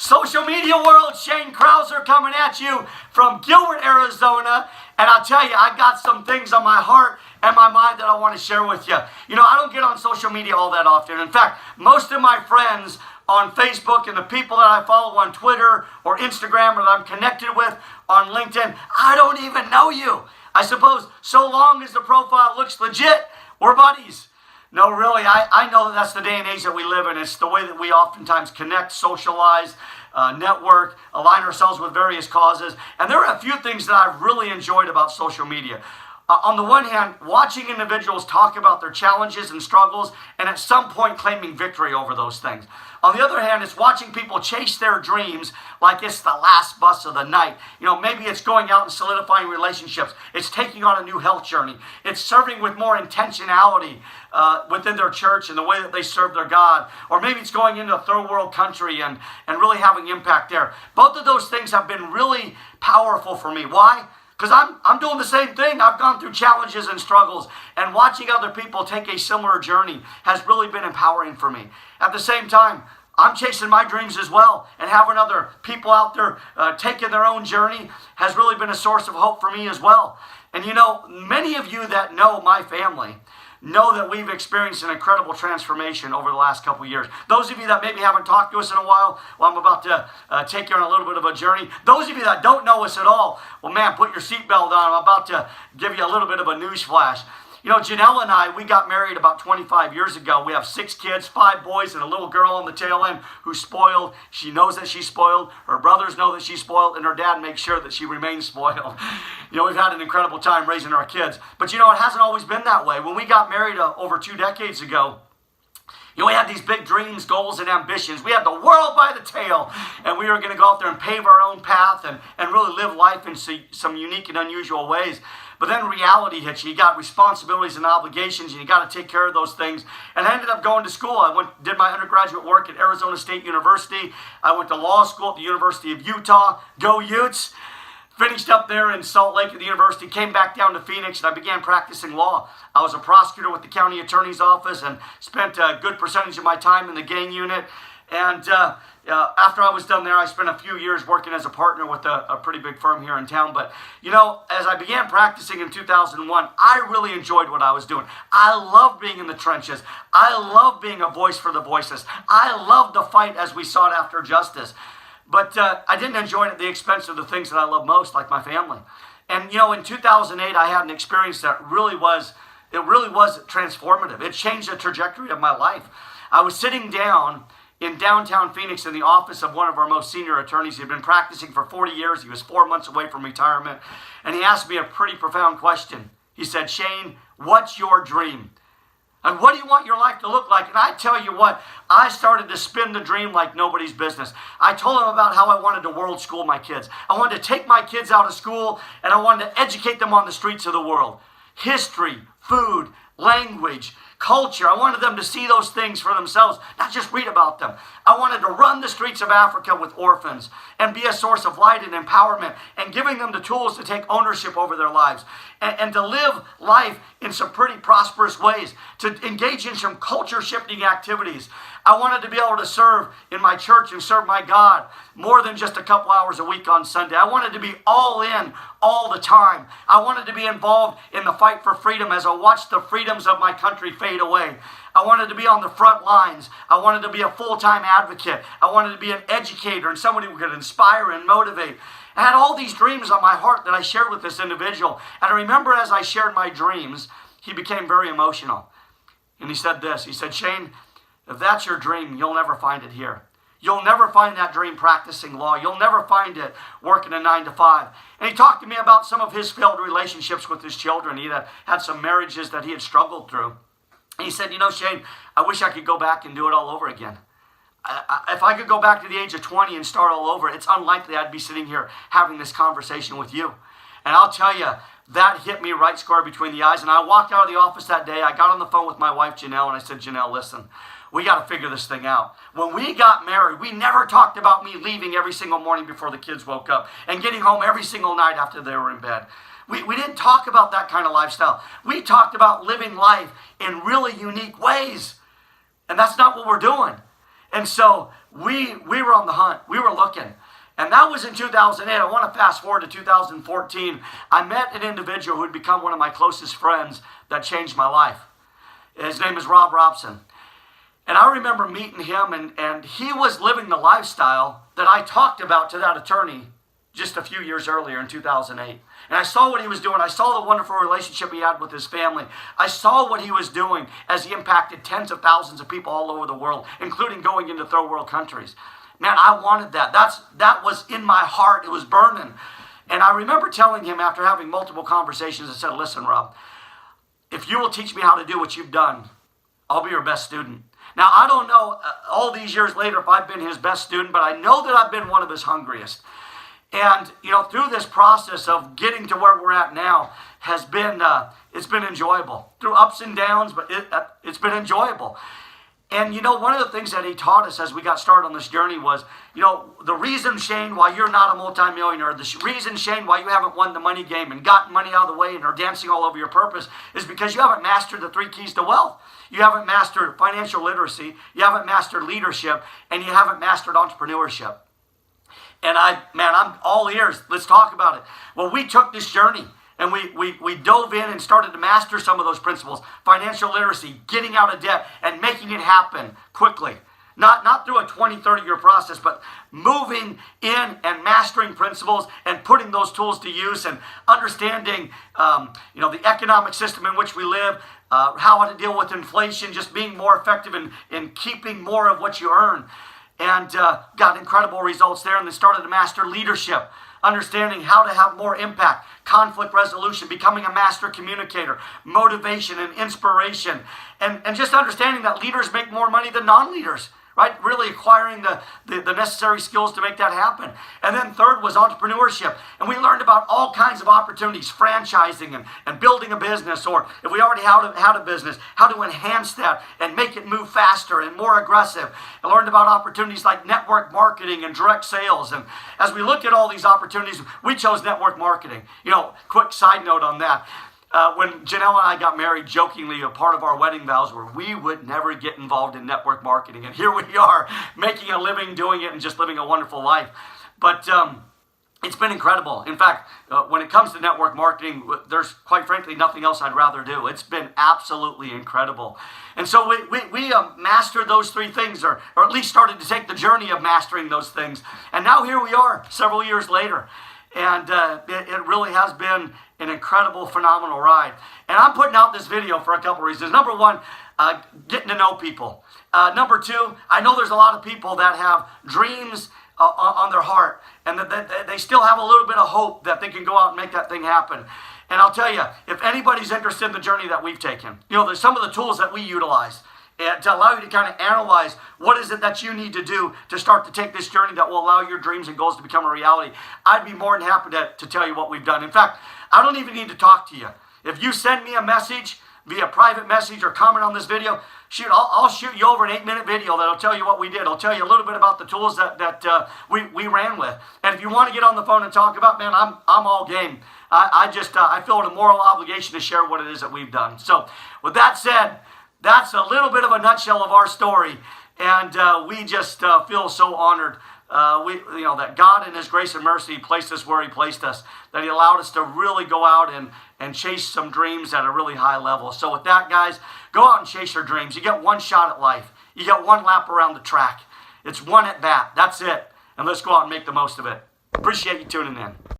Social media world, Shane Krauser coming at you from Gilbert, Arizona. And I'll tell you, I got some things on my heart and my mind that I want to share with you. You know, I don't get on social media all that often. In fact, most of my friends on Facebook and the people that I follow on Twitter or Instagram or that I'm connected with on LinkedIn, I don't even know you. I suppose so long as the profile looks legit, we're buddies. No, really, I know that's the day and age that we live in. It's the way that we oftentimes connect, socialize, network, align ourselves with various causes. And there are a few things that I've really enjoyed about social media. On the one hand, watching individuals talk about their challenges and struggles and at some point claiming victory over those things. On the other hand, it's watching people chase their dreams like it's the last bus of the night. You know, maybe it's going out and solidifying relationships. It's taking on a new health journey. It's serving with more intentionality within their church and the way that they serve their God. Or maybe it's going into a third world country and really having impact there. Both of those things have been really powerful for me. Why? Because I'm doing the same thing. I've gone through challenges and struggles, and watching other people take a similar journey has really been empowering for me. At the same time, I'm chasing my dreams as well, and having other people out there taking their own journey has really been a source of hope for me as well. And you know, many of you that know my family know that we've experienced an incredible transformation over the last couple of years. Those of you that maybe haven't talked to us in a while, well, I'm about to take you on a little bit of a journey. Those of you that don't know us at all, well, man, put your seatbelt on. I'm about to give you a little bit of a news flash. You know, Janelle and I, we got married about 25 years ago. We have 6 kids, 5 boys, and a little girl on the tail end who's spoiled. She knows that she's spoiled. Her brothers know that she's spoiled, and her dad makes sure that she remains spoiled. You know, we've had an incredible time raising our kids. But you know, it hasn't always been that way. When we got married over 2 decades ago, you know, we had these big dreams, goals, and ambitions. We had the world by the tail, and we were going to go out there and pave our own path and really live life in some unique and unusual ways. But then reality hits you. You got responsibilities and obligations, and you got to take care of those things. And I ended up going to school. I did my undergraduate work at Arizona State University. I went to law school at the University of Utah. Go Utes! Finished up there in Salt Lake at the university, came back down to Phoenix, and I began practicing law. I was a prosecutor with the county attorney's office and spent a good percentage of my time in the gang unit. And after I was done there, I spent a few years working as a partner with a pretty big firm here in town. But, you know, as I began practicing in 2001, I really enjoyed what I was doing. I loved being in the trenches. I loved being a voice for the voiceless. I loved the fight as we sought after justice. But I didn't enjoy it at the expense of the things that I love most, like my family. And, you know, in 2008, I had an experience that really was transformative. It changed the trajectory of my life. I was sitting down in downtown Phoenix in the office of one of our most senior attorneys. He had been practicing for 40 years. He was 4 months away from retirement. And he asked me a pretty profound question. He said, "Shane, what's your dream? And what do you want your life to look like?" And I tell you what, I started to spin the dream like nobody's business. I told him about how I wanted to world school my kids. I wanted to take my kids out of school, and I wanted to educate them on the streets of the world. History, food, language, culture. I wanted them to see those things for themselves, not just read about them. I wanted to run the streets of Africa with orphans and be a source of light and empowerment and giving them the tools to take ownership over their lives and to live life in some pretty prosperous ways, to engage in some culture-shifting activities. I wanted to be able to serve in my church and serve my God more than just a couple hours a week on Sunday. I wanted to be all in all the time. I wanted to be involved in the fight for freedom as I watched the freedoms of my country fade away. I wanted to be on the front lines. I wanted to be a full-time advocate. I wanted to be an educator and somebody who could inspire and motivate. I had all these dreams on my heart that I shared with this individual. And I remember as I shared my dreams, he became very emotional. And he said this. He said, "Shane, if that's your dream, you'll never find it here. You'll never find that dream practicing law. You'll never find it working a 9 to 5. And he talked to me about some of his failed relationships with his children. He had some marriages that he had struggled through. And he said, "You know, Shane, I wish I could go back and do it all over again. If I could go back to the age of 20 and start all over, it's unlikely I'd be sitting here having this conversation with you." And I'll tell you, that hit me right square between the eyes. And I walked out of the office that day. I got on the phone with my wife, Janelle, and I said, "Janelle, listen, we got to figure this thing out. When we got married, we never talked about me leaving every single morning before the kids woke up and getting home every single night after they were in bed. We didn't talk about that kind of lifestyle. We talked about living life in really unique ways. And that's not what we're doing." And so we were on the hunt. We were looking. And that was in 2008. I want to fast forward to 2014. I met an individual who had become one of my closest friends that changed my life. His name is Rob Robson. And I remember meeting him, and he was living the lifestyle that I talked about to that attorney just a few years earlier in 2008. And I saw what he was doing. I saw the wonderful relationship he had with his family. I saw what he was doing as he impacted tens of thousands of people all over the world, including going into third world countries. Man, I wanted that. That was in my heart. It was burning. And I remember telling him after having multiple conversations, I said, listen, Rob, if you will teach me how to do what you've done, I'll be your best student. Now, I don't know all these years later if I've been his best student, but I know that I've been one of his hungriest. And, through this process of getting to where we're at now has been, it's been enjoyable. Through ups and downs, but it's been enjoyable. And, one of the things that he taught us as we got started on this journey was, the reason, Shane, why you're not a multimillionaire, the reason, Shane, why you haven't won the money game and gotten money out of the way and are dancing all over your purpose is because you haven't mastered the 3 keys to wealth. You haven't mastered financial literacy, you haven't mastered leadership, and you haven't mastered entrepreneurship. And I'm all ears. Let's talk about it. Well, we took this journey. And we dove in and started to master some of those principles. Financial literacy, getting out of debt, and making it happen quickly. Not through a 20, 30-year process, but moving in and mastering principles and putting those tools to use and understanding the economic system in which we live, how to deal with inflation, just being more effective in keeping more of what you earn. And got incredible results there. And then started to master leadership. Understanding how to have more impact, conflict resolution, becoming a master communicator, motivation and inspiration, and just understanding that leaders make more money than non-leaders, right? Really acquiring the necessary skills to make that happen. And then third was entrepreneurship. And we learned about all kinds of opportunities, franchising and building a business, or if we already had a business, how to enhance that and make it move faster and more aggressive. I learned about opportunities like network marketing and direct sales. And as we look at all these opportunities, we chose network marketing. Quick side note on that. When Janelle and I got married, jokingly, a part of our wedding vows were we would never get involved in network marketing. And here we are, making a living doing it and just living a wonderful life. But it's been incredible. In fact, when it comes to network marketing, there's, quite frankly, nothing else I'd rather do. It's been absolutely incredible. And so we mastered those 3 things, or at least started to take the journey of mastering those things. And now here we are, several years later. And it really has been an incredible, phenomenal ride. And I'm putting out this video for a couple reasons. Number 1, getting to know people. Number 2, I know there's a lot of people that have dreams on their heart, and that they still have a little bit of hope that they can go out and make that thing happen. And I'll tell you, if anybody's interested in the journey that we've taken, there's some of the tools that we utilize to allow you to kind of analyze what is it that you need to do to start to take this journey that will allow your dreams and goals to become a reality. I'd be more than happy to tell you what we've done. In fact, I don't even need to talk to you. If you send me a message via private message or comment on this video, I'll shoot you over an 8-minute video that'll tell you what we did. I'll tell you a little bit about the tools that we ran with. And if you want to get on the phone and talk about, man, I'm all game. I feel a moral obligation to share what it is that we've done. So with that said, that's a little bit of a nutshell of our story, and we just feel so honored. That God in His grace and mercy placed us where He placed us, that He allowed us to really go out and chase some dreams at a really high level. So with that, guys, go out and chase your dreams. You get one shot at life. You get one lap around the track. It's one at bat. That's it. And let's go out and make the most of it. Appreciate you tuning in.